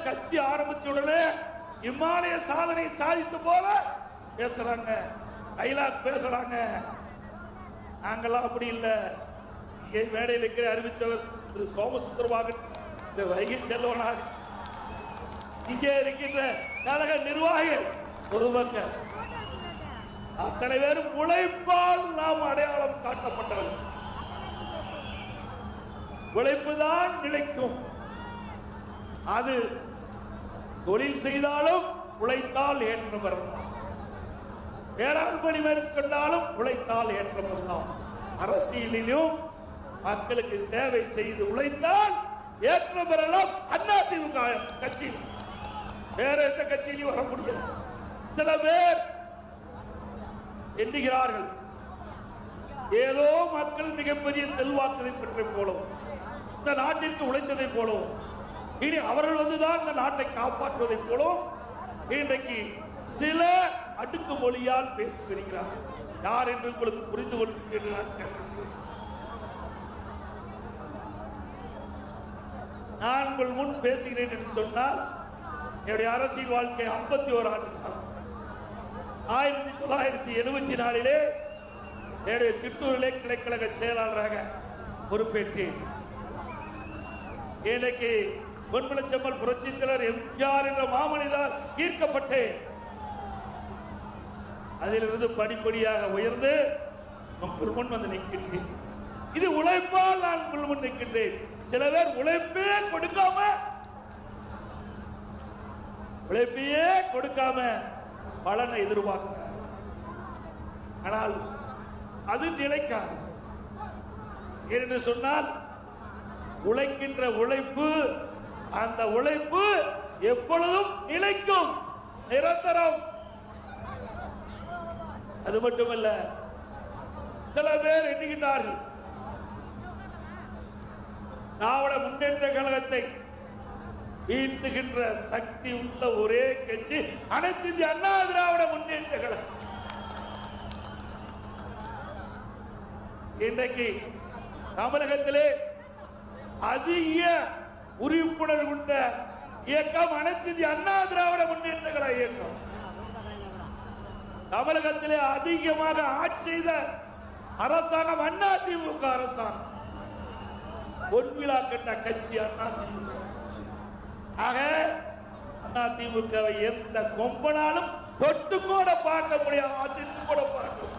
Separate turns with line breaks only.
கட்சி ஆரம்பிச்ச உடனே இமாலய சாதனை சாதித்து போல பேசுறாங்க, டைலாக் பேசுறாங்க. நாங்கெல்லாம் அப்படி இல்ல. இங்கே மேடையில் இருக்கிற அறிவிச்சவர் திரு சோமசுந்தரமாக, இந்த வைகை செல்வனாக, இங்கே இருக்கின்ற கழக நிர்வாகிகள் பொதுமக்கள் அத்தனை பேரும் உழைப்பால் நாம் அடையாளம் காட்டப்பட்டவர்கள். உழைப்புதான் நிலைக்கும். அது தொழில் செய்தாலும் உழைத்தால் ஏற்றம் வரலாம், வேளாண் பணி மேற்கொண்டாலும் உழைத்தால் ஏற்றம் வரலாம். அரசியலிலும் மக்களுக்கு சேவை செய்து உழைத்தால் ஏற்றம் பெறலாம். அதிமுக கட்சி வேற எந்த கட்சியிலும் வர முடியாது. சில பேர் எண்ணுகிறார்கள் ஏதோ மக்கள் மிகப்பெரிய செல்வாக்கை பெற்றை போலவும் இந்த நாட்டிற்கு உழைத்ததை போலவும் இனி அவர்கள் வந்துதான் இந்த நாட்டை காப்பாற்றுவதை போலவும் இன்றைக்கு சில அடுக்கு மொழியால் பேசி வருகிறார். யார் என்று உங்களுக்கு புரிந்து கொள்கிறேன். நான் உங்கள் முன் பேசுகிறேன் என்று சொன்னால் என்னுடைய அரசியல் வாழ்க்கை 51 ஆண்டுகள். 1974 என்னுடைய சிற்றூரிலே கிளைக்கழக செயலாளராக பொறுப்பேற்றேன். எனக்கு பொன்மனச்செம்மல் புரட்சித் தலைவர் எம்ஜிஆர் என்ற மாமனிதர் ஈர்க்கப்பட்டேன். அதிலிருந்து படிப்படியாக உயர்ந்து உங்கள் முன் வந்து நிற்கின்றேன். இது உழைப்பால் நான் உங்கள் முன் நிற்கின்றேன். சில பேர் உழைப்பே கொடுக்காம பலனை எதிர்பார்க்கிறார். ஆனால் அது நிலைக்காது. என்று சொன்னால் உழைக்கின்ற உழைப்பு, அந்த உழைப்பு எப்பொழுதும் நிலைக்கும், நிரந்தரம். அது மட்டுமல்ல, சில பேர் எண்ணுகின்றார்கள் திராவிட முன்னேற்ற கழகத்தை வீழ்த்துகின்ற சக்தி உள்ள ஒரே கட்சி அனைத்து இந்திய அண்ணா திராவிட முன்னேற்ற கழகம். இன்றைக்கு தமிழகத்திலே அதிக உறுப்பினர் கொண்ட இயக்கம் அனைத்து இந்திய அண்ணா திராவிட முன்னேற்ற கழக இயக்கம். தமிழகத்திலே அதிகமாக ஆட்சி செய்த அரசாங்கம் அதிமுக அரசாங்கம். பொன்விழா கண்ட கட்சி அதிமுக. ஆக அதிமுகவை எந்த கொம்பனாலும் தொட்டு கூட பார்க்க முடியாது, ஆசித்து கூட பார்க்க